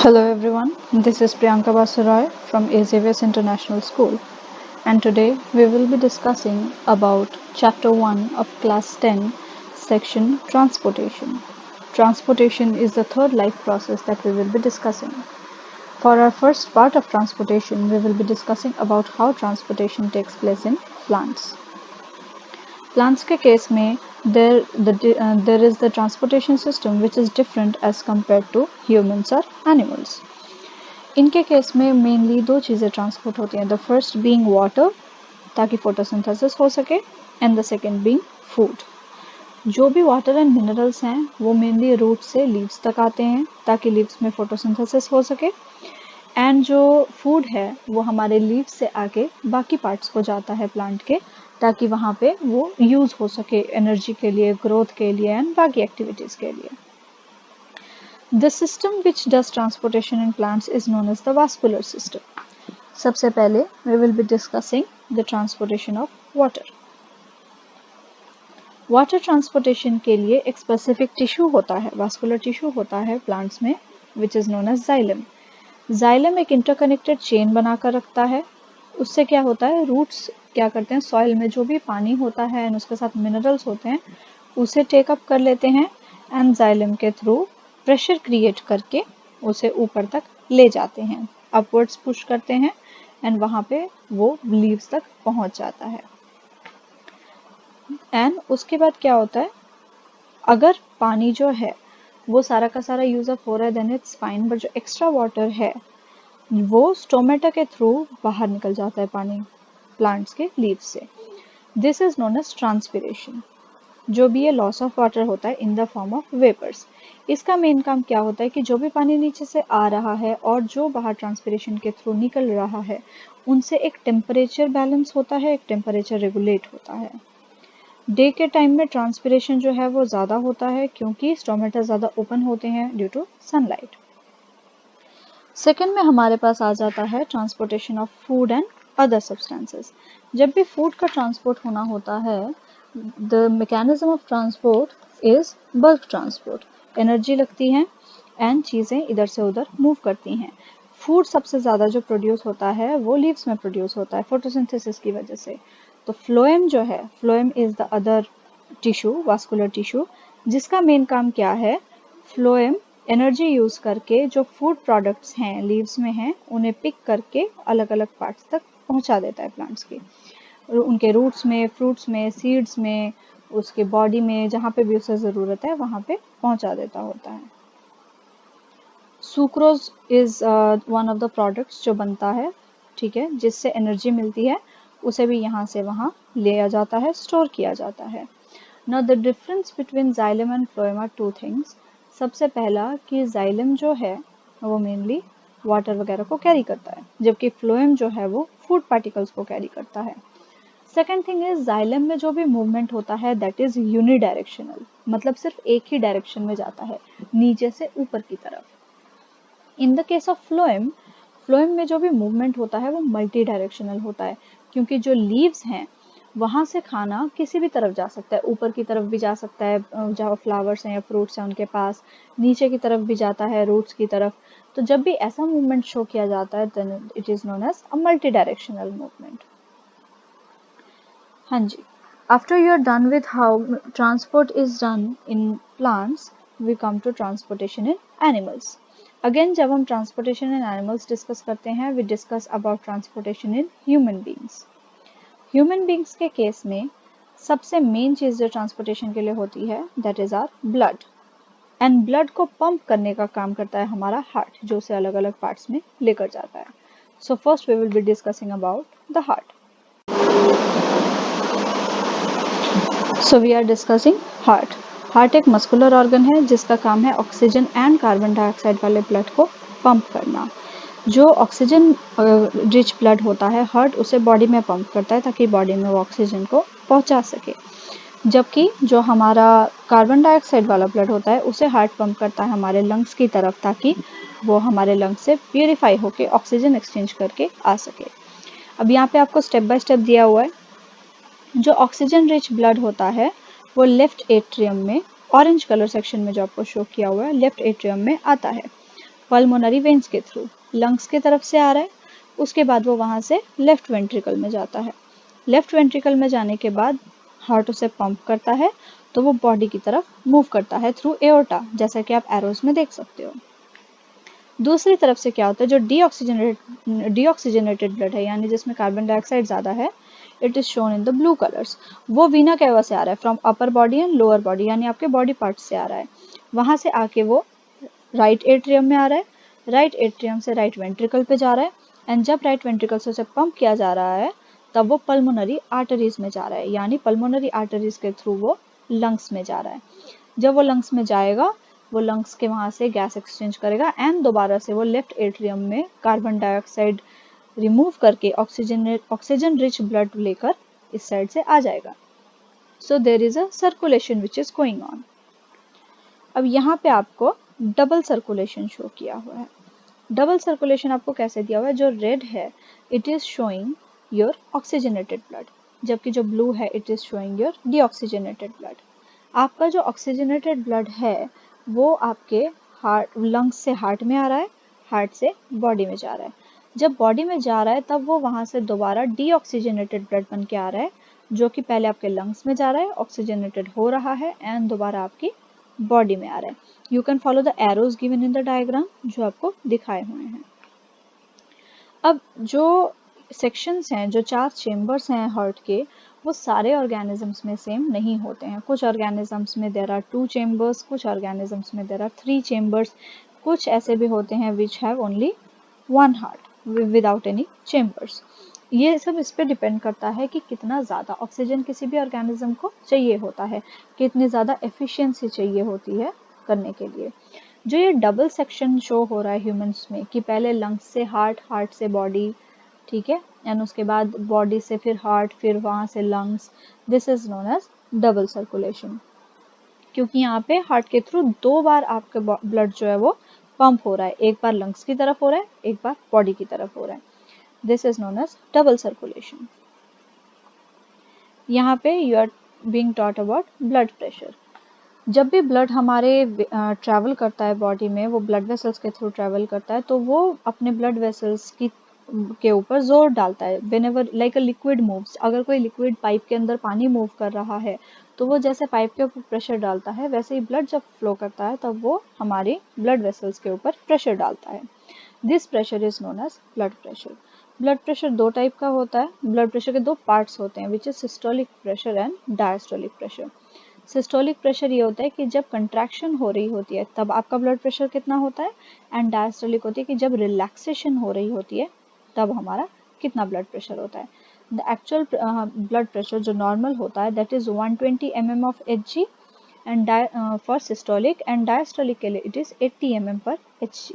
Hello everyone, this is Priyanka Basuroy from Xavier's International School, and today we will be discussing about Chapter 1 of Class 10, Section Transportation. Transportation is the third life process that we will be discussing. For our first part of transportation, we will be discussing about how transportation takes place in plants. Plants के case में there is the transportation system which is different as compared to humans or animals. इनके case में mainly दो चीज़ें transport होती हैं, the first being water ताकि photosynthesis हो सके and the second being food. जो भी वाटर एंड मिनरल्स हैं वो मेनली रूट से लीव्स तक आते हैं ताकि लीव्स में फोटोसिंथेसिस हो सके, एंड जो फूड है वो हमारे लीव्स से आके बाकी पार्ट्स को जाता है प्लांट के ताकि वहाँ पे वो यूज़ हो सके एनर्जी के लिए, ग्रोथ के लिए एंड बाकी एक्टिविटीज़ के लिए। The system which does transportation in plants is known as the vascular system. सबसे पहले we will be discussing the transportation of water. Water transportation के लिए एक specific tissue होता है, vascular tissue होता है plants में, which is known as xylem. Xylem एक interconnected chain बनाकर रखता है। उससे क्या होता है, roots क्या करते हैं, soil में जो भी पानी होता है and उसके साथ minerals होते हैं उसे take up कर लेते हैं and xylem के through प्रेशर क्रिएट करके उसे ऊपर तक ले जाते हैं, अपवर्ड्स पुश करते हैं एंड वहाँ पे वो लीव्स तक पहुँच जाता है। एंड उसके बाद क्या होता है, अगर पानी जो है वो सारा का सारा यूज अप हो रहा है देन इट्स फाइन, बट जो एक्स्ट्रा वाटर है वो स्टोमेटा के थ्रू बाहर निकल जाता है पानी प्लांट्स के लीव्स से। This is known as transpiration. जो भी ये लॉस ऑफ वाटर होता है in the form of vapours, इसका मेन काम क्या होता है कि जो भी पानी नीचे से आ रहा है और जो बाहर ट्रांसपिरेशन के थ्रू निकल रहा है उनसे एक टेम्परेचर बैलेंस होता है, एक टेम्परेचर रेगुलेट होता है। डे के टाइम में ट्रांसपिरेशन जो है वो ज़्यादा होता है क्योंकि स्टोमेटा ज़्यादा ओपन होते हैं ड्यू टू सनलाइट। सेकेंड में हमारे पास आ जाता है transportation of food and other substances. जब भी फूड का ट्रांसपोर्ट होना होता है, the mechanism of transport is bulk transport. Energy लगती है एंड चीज़ें इधर से उधर मूव करती हैं। फूड सबसे ज़्यादा जो प्रोड्यूस होता है वो लीव्स में प्रोड्यूस होता है फोटोसिंथेसिस की वजह से। तो फ्लोएम जो है, phloem is the other tissue, vascular tissue, जिसका मेन काम क्या है, फ्लोएम एनर्जी यूज करके जो फूड प्रोडक्ट्स हैं लीव्स में हैं उन्हें पिक करके अलग अलग पार्ट्स तक पहुंचा देता है प्लांट्स के, उनके रूट्स में, फ्रूट्स में, सीड्स में, उसके बॉडी में, जहाँ पे भी उसे ज़रूरत है वहाँ पे पहुँचा देता होता है। Sucrose is one of the products जो बनता है, ठीक है, जिससे एनर्जी मिलती है, उसे भी यहाँ से वहाँ लिया जाता है, स्टोर किया जाता है। Now the difference between xylem and phloem are two things. सबसे पहला कि जाइलम जो है वो मेनली वाटर वगैरह को कैरी करता है, जबकि फ्लोएम जो है वो फूड पार्टिकल्स को कैरी करता है। सेकेंड थिंग इज जाइलम में जो भी मूवमेंट होता है दैट इज यूनिडायरेक्शनल, मतलब सिर्फ एक ही डायरेक्शन में जाता है, नीचे से ऊपर की तरफ। In the case of phloem, phloem में जो भी मूवमेंट होता है वो मल्टी डायरेक्शनल होता है क्योंकि जो लीव्स हैं वहाँ से खाना किसी भी तरफ जा सकता है, ऊपर की तरफ भी जा सकता है जहाँ फ्लावर्स हैं या फ्रूट्स हैं उनके पास, नीचे की तरफ भी जाता है रूट्स की तरफ। तो जब भी ऐसा मूवमेंट शो किया जाता है then it is known as a multi directional movement. हाँ जी, after you are done with how transport is done in plants, we come to transportation in animals. Again जब हम ट्रांसपोर्टेशन इन एनिमल्स डिस्कस करते हैं, we discuss about transportation in human beings. Human beings के case में सबसे main चीज़ जो transportation के लिए होती है that is our blood, and blood को पंप करने का काम करता है हमारा हार्ट, जो उसे अलग अलग पार्ट्स में लेकर जाता है। So first we will be discussing about the heart. So we are discussing heart. Heart एक मस्कुलर ऑर्गन है जिसका काम है ऑक्सीजन एंड कार्बन डाइऑक्साइड वाले ब्लड को पंप करना। जो ऑक्सीजन रिच ब्लड होता है हार्ट उसे बॉडी में पंप करता है ताकि बॉडी में वो ऑक्सीजन को पहुंचा सके, जबकि जो हमारा कार्बन डाइऑक्साइड वाला ब्लड होता है उसे हार्ट पंप करता है हमारे लंग्स की तरफ ताकि वो हमारे लंग्स से प्यूरिफाई होके ऑक्सीजन एक्सचेंज करके आ सके। अब यहाँ पे आपको स्टेप बाय स्टेप दिया हुआ है। जो ऑक्सीजन रिच ब्लड होता है वो लेफ्ट एट्रियम में, ऑरेंज कलर सेक्शन में जो आपको शो किया हुआ है, लेफ्ट एट्रियम में आता है। पल्मोनरी वेन्स के थ्रू लंग्स की तरफ से आ रहा है, उसके बाद वो वहाँ से लेफ्ट वेंट्रिकल में जाता है। लेफ्ट वेंट्रिकल में जाने के बाद हार्ट उसे पंप करता है, तो वो बॉडी की तरफ मूव करता है थ्रू एओर्टा, जैसा कि आप एरोज में देख सकते हो। दूसरी तरफ से क्या होता है, जो डीऑक्सीजनेटेड ब्लड है, यानी जिसमें कार्बन डाइऑक्साइड ज़्यादा है, it is shown in the blue colours. वो वीना कैवा से आ रहा है, from upper body and lower body, यानी आपके बॉडी पार्ट से आ रहा है। वहां से आके वो राइट एट्रियम में आ रहा है, राइट एट्रियम से राइट वेंट्रिकल पे जा रहा है, एंड जब राइट वेंट्रिकल से उसे पंप किया जा रहा है तब वो पल्मोनरी आर्टरीज में जा रहा है, यानी पल्मोनरी आर्टरीज के थ्रू वो लंग्स में जा रहा है। जब वो लंग्स में जाएगा, वो लंग्स के वहां से गैस एक्सचेंज करेगा एंड दोबारा से वो लेफ्ट एट्रियम में कार्बन डाइऑक्साइड रिमूव करके ऑक्सीजन रिच ब्लड लेकर इस साइड से आ जाएगा। So there is a circulation which is going on. अब यहाँ पे आपको डबल सर्कुलेशन शो किया हुआ है। डबल सर्कुलेशन आपको कैसे दिया हुआ है, जो रेड है it is showing your oxygenated blood, जबकि जो ब्लू है it is showing your deoxygenated blood. आपका जो ऑक्सीजनेटेड ब्लड है वो आपके हार्ट लंग्स से हार्ट में आ रहा है, हार्ट से बॉडी में जा रहा है। जब बॉडी में जा रहा है तब वो वहां से दोबारा डीऑक्सीजनेटेड ब्लड बन के आ रहा है, जो कि पहले आपके लंग्स में जा रहा है, ऑक्सीजनेटेड हो रहा है एंड दोबारा आपकी बॉडी में आ रहा है। You can follow the arrows given in the diagram जो आपको दिखाए हुए हैं। अब जो सेक्शंस हैं, जो 4 चेम्बर्स हैं हार्ट के, वो सारे ऑर्गेनिजम्स में सेम नहीं होते हैं। कुछ ऑर्गेनिजम्स में देयर आर 2 चेम्बर्स, कुछ ऑर्गेनिजम्स में देयर आर 3 चेम्बर्स, कुछ ऐसे भी होते हैं which have only 1 heart without any chambers. ये सब इस पे डिपेंड करता है कि कितना ज़्यादा ऑक्सीजन किसी भी ऑर्गेनिज्म को चाहिए होता है, कितनी ज़्यादा एफिशिएंसी चाहिए होती है करने के लिए। जो ये डबल सेक्शन शो हो रहा है ह्यूमंस में कि पहले लंग्स से हार्ट, हार्ट से बॉडी, ठीक है, एंड उसके बाद बॉडी से फिर हार्ट, फिर वहाँ से lungs, this is known as double circulation. क्योंकि यहाँ पे हार्ट के थ्रू 2 बार आपका ब्लड जो है वो पंप हो रहा है, एक बार लंग्स की तरफ हो रहा है, एक बार बॉडी की तरफ हो रहा है। This is known as double circulation. यहाँ पे you are being taught about blood pressure. जब भी ब्लड हमारे ट्रैवल करता है बॉडी में, वो ब्लड वेसल्स के थ्रू ट्रैवल करता है, तो वो अपने ब्लड वेसल्स की के ऊपर जोर डालता है। Whenever like a liquid moves, अगर कोई लिक्विड पाइप के अंदर पानी मूव कर रहा है तो वो जैसे पाइप के ऊपर प्रेशर डालता है, वैसे ही ब्लड जब फ्लो करता है तब वो हमारे ब्लड वेसल्स के ऊपर प्रेशर डालता है। This pressure is known as blood pressure. Blood pressure 2 type का होता है। ब्लड प्रेशर के 2 पार्ट्स होते हैं, which is systolic pressure and diastolic pressure. Systolic pressure ये होता है कि जब कंट्रैक्शन हो रही होती है तब आपका ब्लड प्रेशर कितना होता है, एंड डायस्टोलिक होती है कि जब रिलैक्सेशन हो रही होती है तब हमारा कितना ब्लड प्रेशर होता है। द एक्चुअल ब्लड प्रेशर जो नॉर्मल होता है that is 120 mm of Hg and for systolic, and diastolic के लिए इट इज 80 mm पर Hg।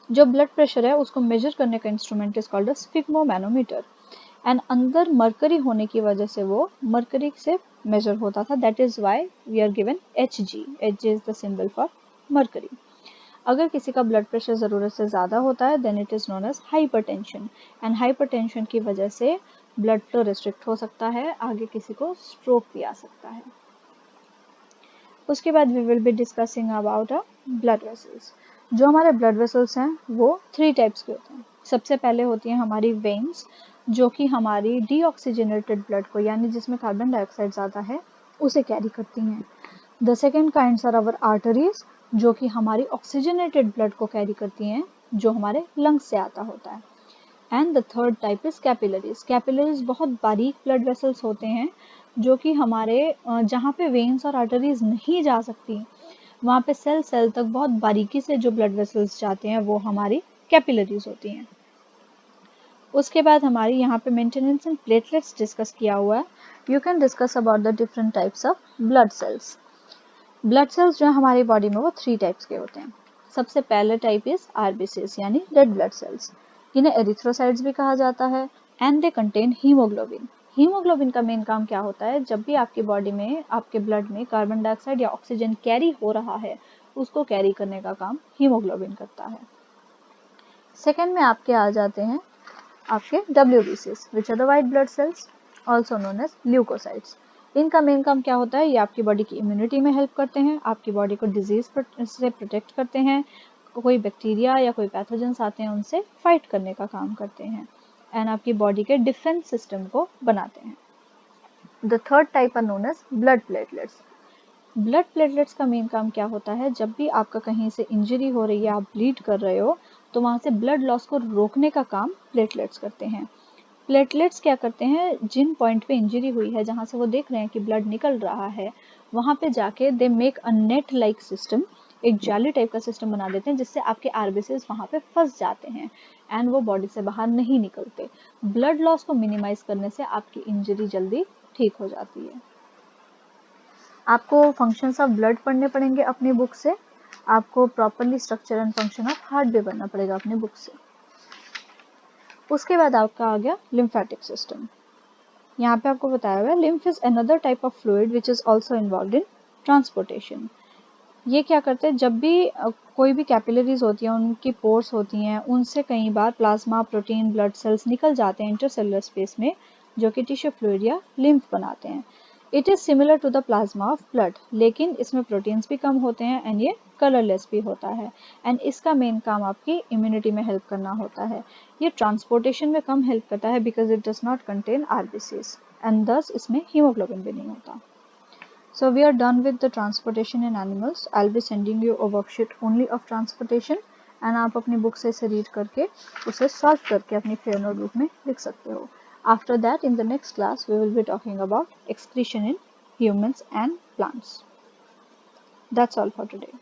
जो ब्लड प्रेशर है उसको मेजर करने का instrument is called sphygmomanometer, and अंदर मरकरी होने की वजह से वो मरकरी से मेजर होता था, that is why we are given Hg। Hg is the symbol for mercury. अगर किसी का ब्लड प्रेशर ज़रूरत से ज़्यादा होता है then it is known as hypertension, and hypertension की वजह से ब्लड फ्लो रिस्ट्रिक्ट हो सकता है, आगे किसी को स्ट्रोक भी आ सकता है। उसके बाद we will be discussing about blood vessels. जो हमारे ब्लड वेसल्स हैं वो 3 टाइप्स के होते हैं। सबसे पहले होती हैं हमारी वेन्स, जो कि हमारी डीऑक्सीजनेटेड ब्लड को, यानी जिसमें कार्बन डाइऑक्साइड ज़्यादा है, उसे कैरी करती हैं। The second kinds are our arteries, जो कि हमारी ऑक्सीजनेटेड ब्लड को कैरी करती हैं, जो हमारे लंग्स से आता होता है। And the third type is capillaries. Capillaries बहुत बारीक ब्लड वेसल्स होते हैं, जो कि हमारे जहाँ पे वेन्स और आर्टरीज नहीं जा सकती, वहाँ पे सेल सेल तक बहुत बारीकी से जो ब्लड वेसल्स जाते हैं वो हमारी कैपिलरीज होती हैं। उसके बाद हमारी यहाँ पे मेंटेनेंस एंड प्लेटलेट्स डिस्कस किया हुआ है। You can discuss about the different types of blood cells. Blood cells जो है हमारी बॉडी में वो 3 टाइप्स के होते हैं। सबसे पहले टाइप इज आरबीसीज, यानी रेड ब्लड सेल्स। इन्हें एरिथ्रोसाइट्स भी कहा जाता है, and they contain haemoglobin. Haemoglobin का मेन काम क्या होता है, जब भी आपकी बॉडी में, आपके ब्लड में कार्बन डाइऑक्साइड या ऑक्सीजन कैरी हो रहा है, उसको कैरी करने का काम हीमोग्लोबिन करता है। सेकेंड में आपके आ जाते हैं आपके WBCs, which are the white blood cells, also known as leucocytes. इनका मेन काम क्या होता है, ये आपकी बॉडी की इम्यूनिटी में हेल्प करते हैं, आपकी बॉडी को डिजीज से प्रोटेक्ट करते हैं, कोई बैक्टीरिया या कोई पैथोजेंस आते हैं उनसे फाइट करने का काम करते हैं एंड आपकी बॉडी के डिफेंस सिस्टम को बनाते हैं। The third type are known as blood platelets. Blood platelets का मेन काम क्या होता है, जब भी आपका कहीं से इंजरी हो रही है, आप ब्लीड कर रहे हो, तो वहाँ से ब्लड लॉस को रोकने का काम प्लेटलेट्स करते हैं। प्लेटलेट्स क्या करते हैं, जिन पॉइंट पे इंजरी हुई है, जहाँ से वो देख रहे हैं कि ब्लड निकल रहा है, वहाँ पे जाके they make a net like system, एक जाली टाइप का सिस्टम बना देते हैं, जिससे आपके आरबीसीज वहाँ पे फंस जाते हैं एंड वो बॉडी से बाहर नहीं निकलते। ब्लड लॉस को मिनिमाइज करने से आपकी इंजरी जल्दी ठीक हो जाती है। आपको फंक्शंस ऑफ ब्लड पढ़ने पड़ेंगे अपनी बुक से, आपको properly structure and function of heart भी पढ़ना पड़ेगा अपनी बुक से। उसके बाद आपका आ गया लिम्फेटिक सिस्टम। यहाँ पे आपको बताया हुआ है lymph is another type of fluid which is also involve in transportation. ये क्या करते हैं, जब भी कोई भी कैपिलरीज होती हैं, उनकी पोर्स होती हैं, उनसे कई बार प्लाज्मा, प्रोटीन, ब्लड सेल्स निकल जाते हैं इंटरसेलुलर स्पेस में, जो कि टिश्यू फ्लूइड या लिम्फ बनाते हैं। It is similar to the plasma of blood, लेकिन इसमें प्रोटीन्स भी कम होते हैं एंड ये कलरलेस भी होता है एंड इसका मेन काम आपकी इम्यूनिटी में हेल्प करना होता है। ये ट्रांसपोर्टेशन में कम हेल्प करता है because it does not contain RBCs and दस इसमें हीमोग्लोबिन भी नहीं होता। So we are done with the transportation in animals. I'll be sending you a worksheet only of transportation and आप अपनी बुक से इसे रीड करके उसे सॉल्व करके अपनी फेयर नोटबुक में लिख सकते हो। After that, in the next class, we will be talking about excretion in humans and plants. That's all for today.